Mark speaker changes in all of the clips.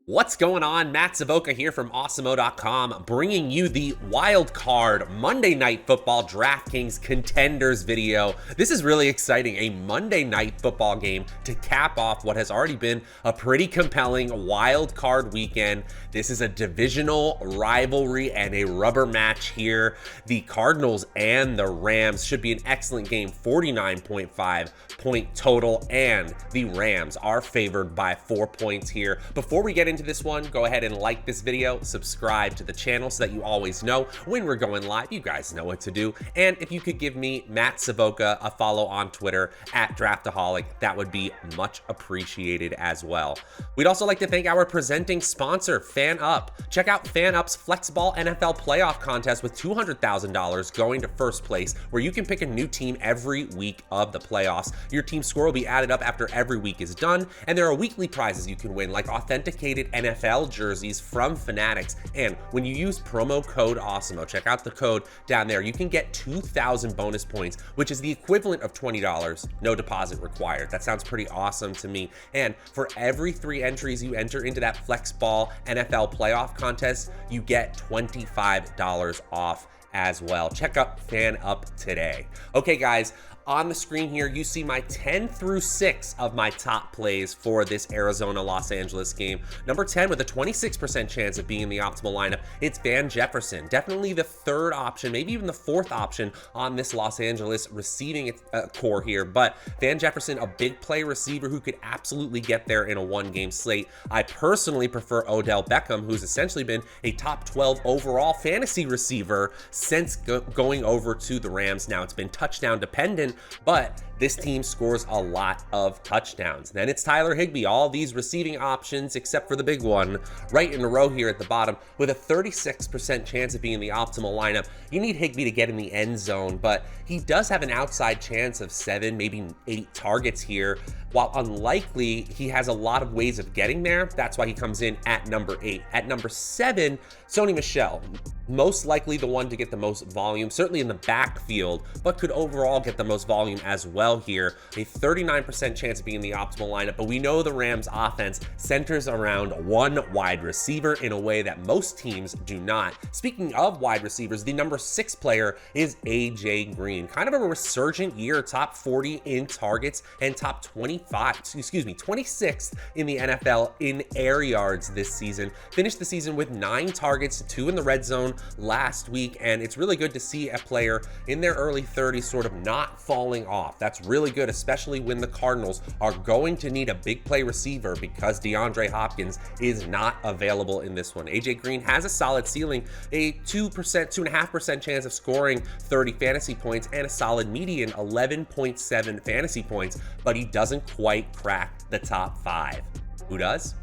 Speaker 1: What's going on? Matt Savoca here from Awesemo.com, bringing you the Wild Card Monday Night Football DraftKings Contenders video. This is really exciting, a Monday Night Football game to cap off what has already been a pretty compelling Wild Card weekend. This is a divisional rivalry and a rubber match here. The Cardinals and the Rams should be an excellent game, 49.5 point total, and the Rams are favored by 4 points here. Before we get into this one, go ahead and like this video, subscribe to the channel so that you always know when we're going live. You guys know what to do. And if you could give me, Matt Savoca, a follow on Twitter at Draftaholic, that would be much appreciated as well. We'd also like to thank our presenting sponsor, FanUp. Check out FanUp's Flexball NFL Playoff Contest with $200,000 going to first place, where you can pick a new team every week of the playoffs. Your team score will be added up after every week is done, and there are weekly prizes you can win, like authenticated NFL jerseys from Fanatics. And when you use promo code Awesemo, check out the code down there, you can get 2,000 bonus points, which is the equivalent of $20, no deposit required. That sounds pretty awesome to me. And for every 3 entries you enter into that Flexball NFL Playoff Contest, you get $25 off as well. Check out FanUp today. Okay, guys. On the screen here, you see my 10 through 6 of my top plays for this Arizona-Los Angeles game. Number 10 with a 26% chance of being in the optimal lineup, it's Van Jefferson. Definitely the 3rd option, maybe even the 4th option on this Los Angeles receiving core here. But Van Jefferson, a big play receiver who could absolutely get there in a 1-game slate. I personally prefer Odell Beckham, who's essentially been a top 12 overall fantasy receiver since going over to the Rams. Now, it's been touchdown dependent, but this team scores a lot of touchdowns. Then it's Tyler Higbee, all these receiving options except for the big one right in a row here at the bottom with a 36% chance of being in the optimal lineup. You need Higbee to get in the end zone, but he does have an outside chance of 7, maybe 8 targets here. While unlikely, he has a lot of ways of getting there. That's why he comes in at number 8. At number 7, Sony Michel, most likely the one to get the most volume, certainly in the backfield, but could overall get the most volume as well here. A 39% chance of being in the optimal lineup, but we know the Rams offense centers around one wide receiver in a way that most teams do not. Speaking of wide receivers, the number 6 player is AJ Green. Kind of a resurgent year, top 40 in targets and top 26th in the NFL in air yards this season. Finished the season with 9 targets, 2 in the red zone last week, and it's really good to see a player in their early 30s sort of not falling off. That's really good, especially when the Cardinals are going to need a big play receiver because DeAndre Hopkins is not available in this one. AJ Green has a solid ceiling, a 2.5% chance of scoring 30 fantasy points and a solid median 11.7 fantasy points, but he doesn't quite crack the top 5. Who does?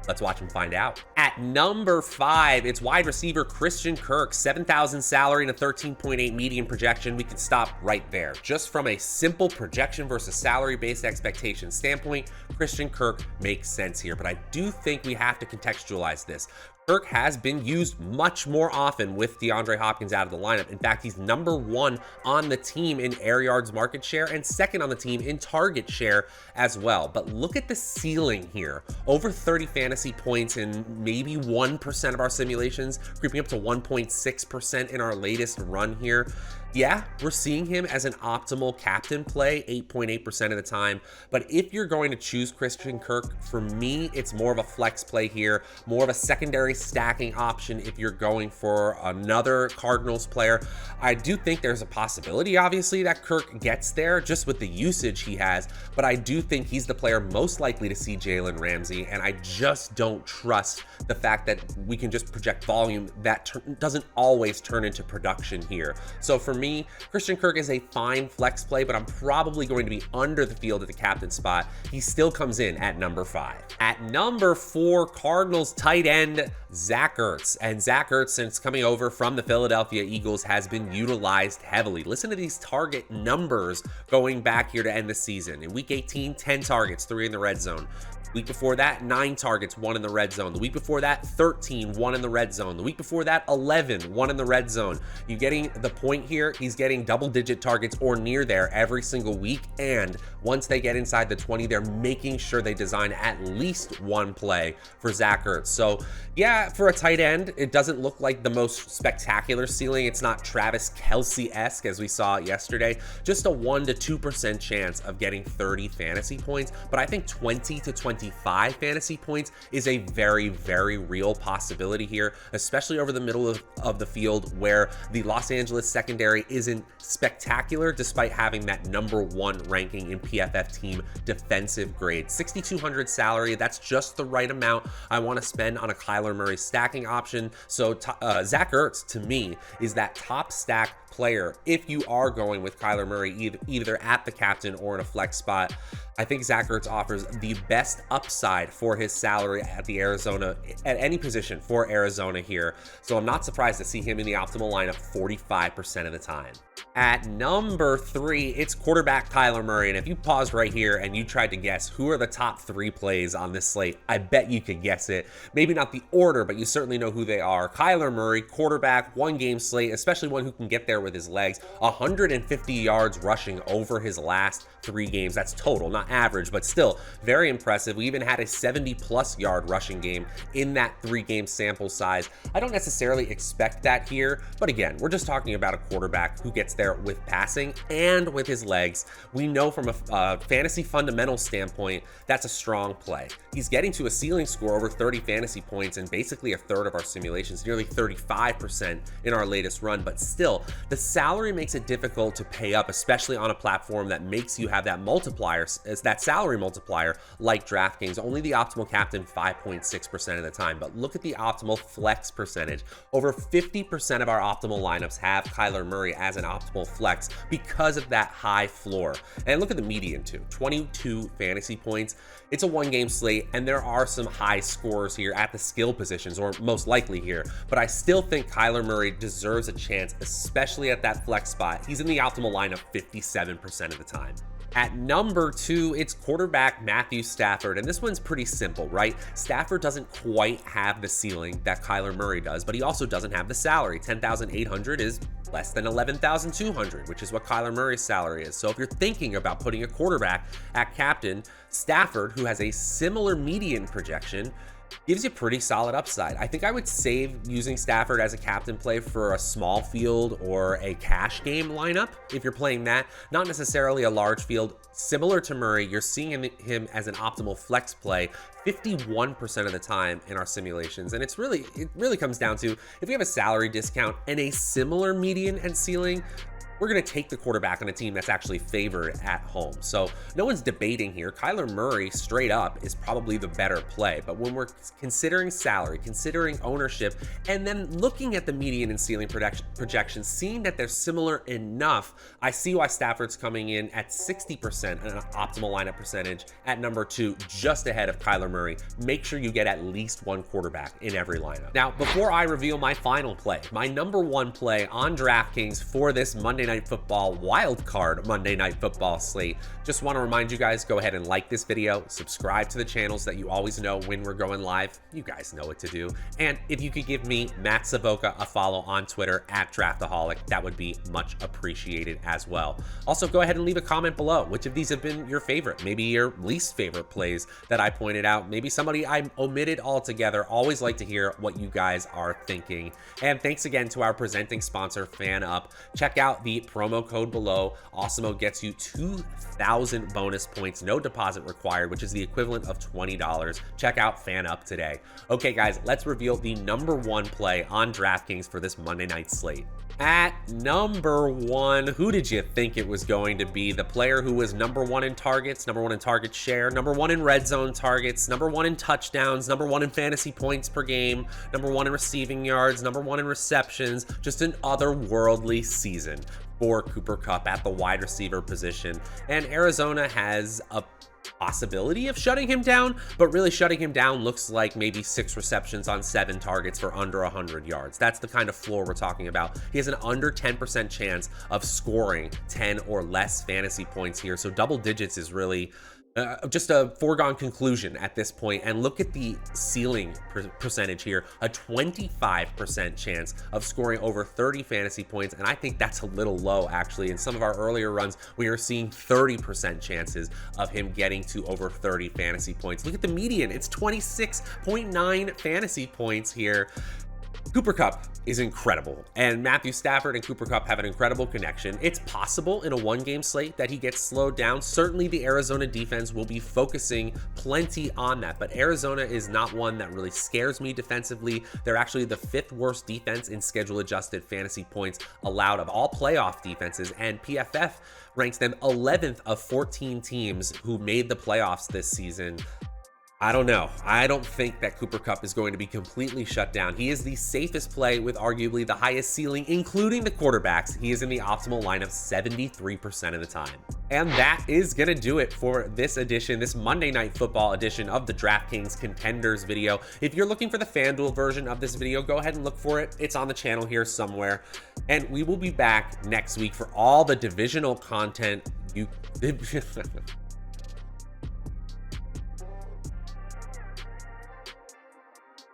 Speaker 1: Let's watch him find out. At number 5, it's wide receiver Christian Kirk, 7,000 salary and a 13.8 median projection. We can stop right there. Just from a simple projection versus salary-based expectation standpoint, Christian Kirk makes sense here, but I do think we have to contextualize this. Kirk has been used much more often with DeAndre Hopkins out of the lineup. In fact, he's number 1 on the team in air yards market share and 2nd on the team in target share as well. But look at the ceiling here. Over 30 fantasy points in maybe 1% of our simulations, creeping up to 1.6% in our latest run here. Yeah, we're seeing him as an optimal captain play 8.8% of the time, but if you're going to choose Christian Kirk, for me, it's more of a flex play here, more of a secondary stacking option if you're going for another Cardinals player. I do think there's a possibility, obviously, that Kirk gets there just with the usage he has, but I do think he's the player most likely to see Jalen Ramsey, and I just don't trust the fact that we can just project volume that doesn't always turn into production here. So for me, Christian Kirk is a fine flex play, but I'm probably going to be under the field at the captain spot. He still comes in at number 5. At number 4, Cardinals tight end Zach Ertz. And Zach Ertz, since coming over from the Philadelphia Eagles, has been utilized heavily. Listen to these target numbers going back here to end the season. In week 18, 10 targets, 3 in the red zone. Week before that, 9 targets, 1 in the red zone. The week before that, 13, 1 in the red zone. The week before that, 11, 1 in the red zone. You getting the point here? He's getting double-digit targets or near there every single week, and once they get inside the 20, they're making sure they design at least one play for Zach Ertz. So yeah, for a tight end, it doesn't look like the most spectacular ceiling. It's not Travis Kelce-esque as we saw yesterday. Just a 1 to 2% chance of getting 30 fantasy points, but I think 20 to 25 fantasy points is a very, very real possibility here, especially over the middle of the field where the Los Angeles secondary isn't spectacular despite having that #1 ranking in PFF team defensive grade. 6,200 salary, that's just the right amount I want to spend on a Kyler Murray stacking option. So Zach Ertz, to me, is that top stack player if you are going with Kyler Murray either at the captain or in a flex spot. I think Zach Ertz offers the best upside for his salary at any position for Arizona here. So I'm not surprised to see him in the optimal lineup 45% of the time. At number 3, it's quarterback Kyler Murray. And if you paused right here and you tried to guess who are the top 3 plays on this slate, I bet you could guess it. Maybe not the order, but you certainly know who they are. Kyler Murray, quarterback, 1-game slate, especially one who can get there with his legs. 150 yards rushing over his last 3 games. That's total, not average, but still very impressive. We even had a 70+ yard rushing game in that 3-game sample size. I don't necessarily expect that here, but again, we're just talking about a quarterback who gets there with passing and with his legs. We know from a fantasy fundamental standpoint, that's a strong play. He's getting to a ceiling score over 30 fantasy points in basically a third of our simulations, nearly 35% in our latest run, but still, the salary makes it difficult to pay up, especially on a platform that makes you have that multiplier, that salary multiplier like DraftKings. Only the optimal captain 5.6% of the time, but look at the optimal flex percentage. Over 50% of our optimal lineups have Kyler Murray as an optimal flex because of that high floor. And look at the median too, 22 fantasy points. It's a 1-game slate, and there are some high scores here at the skill positions, or most likely here, but I still think Kyler Murray deserves a chance, especially at that flex spot. He's in the optimal lineup 57% of the time. At number 2, it's quarterback Matthew Stafford, and this one's pretty simple, right? Stafford doesn't quite have the ceiling that Kyler Murray does, but he also doesn't have the salary. $10,800 is less than $11,200, which is what Kyler Murray's salary is. So if you're thinking about putting a quarterback at captain, Stafford, who has a similar median projection, gives you pretty solid upside. I think I would save using Stafford as a captain play for a small field or a cash game lineup if you're playing that, not necessarily a large field. Similar to Murray, you're seeing him as an optimal flex play 51% of the time in our simulations. And it really comes down to, if you have a salary discount and a similar median and ceiling, we're going to take the quarterback on a team that's actually favored at home. So no one's debating here. Kyler Murray straight up is probably the better play. But when we're considering salary, considering ownership, and then looking at the median and ceiling projections, seeing that they're similar enough, I see why Stafford's coming in at 60% an optimal lineup percentage at number 2, just ahead of Kyler Murray. Make sure you get at least one quarterback in every lineup. Now, before I reveal my final play, my number 1 play on DraftKings for this Monday Night Football wild card Monday Night Football slate. Just want to remind you guys, go ahead and like this video, subscribe to the channels that you always know when we're going live. You guys know what to do. And if you could give me, Matt Savoca, a follow on Twitter at Draftaholic, that would be much appreciated as well. Also, go ahead and leave a comment below. Which of these have been your favorite? Maybe your least favorite plays that I pointed out. Maybe somebody I omitted altogether. Always like to hear what you guys are thinking. And thanks again to our presenting sponsor, FanUp. Check out the promo code below. Awesemo gets you 2,000 bonus points, no deposit required, which is the equivalent of $20. Check out FanUp today. Okay, guys, let's reveal the number 1 play on DraftKings for this Monday night slate. At number 1, who did you think it was going to be? The player who was number 1 in targets, number 1 in target share, number 1 in red zone targets, number 1 in touchdowns, number 1 in fantasy points per game, number 1 in receiving yards, number 1 in receptions. Just an otherworldly season for Cooper Kupp at the wide receiver position. And Arizona has a possibility of shutting him down, but really shutting him down looks like maybe 6 receptions on 7 targets for under 100 yards. That's the kind of floor we're talking about. He has an under 10% chance of scoring 10 or less fantasy points here. So double digits is really just a foregone conclusion at this point. And look at the ceiling percentage here, a 25% chance of scoring over 30 fantasy points. And I think that's a little low, actually. In some of our earlier runs, we are seeing 30% chances of him getting to over 30 fantasy points. Look at the median, it's 26.9 fantasy points here. Cooper Kupp is incredible, and Matthew Stafford and Cooper Kupp have an incredible connection. It's possible in a one-game slate that he gets slowed down. Certainly the Arizona defense will be focusing plenty on that, but Arizona is not one that really scares me defensively. They're actually the 5th worst defense in schedule-adjusted fantasy points allowed of all playoff defenses, and PFF ranks them 11th of 14 teams who made the playoffs this season. I don't know. I don't think that Cooper Kupp is going to be completely shut down. He is the safest play with arguably the highest ceiling, including the quarterbacks. He is in the optimal lineup 73% of the time. And that is going to do it for this edition, this Monday Night Football edition of the DraftKings Contenders video. If you're looking for the FanDuel version of this video, go ahead and look for it. It's on the channel here somewhere. And we will be back next week for all the divisional content.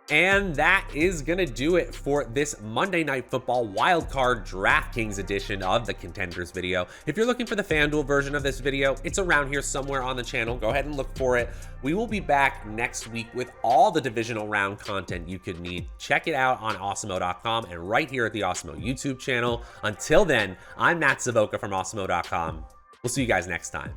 Speaker 1: And that is going to do it for this Monday Night Football Wildcard DraftKings edition of the Contenders video. If you're looking for the FanDuel version of this video, it's around here somewhere on the channel. Go ahead and look for it. We will be back next week with all the divisional round content you could need. Check it out on Awesemo.com and right here at the Awesemo YouTube channel. Until then, I'm Matt Savoca from Awesemo.com. We'll see you guys next time.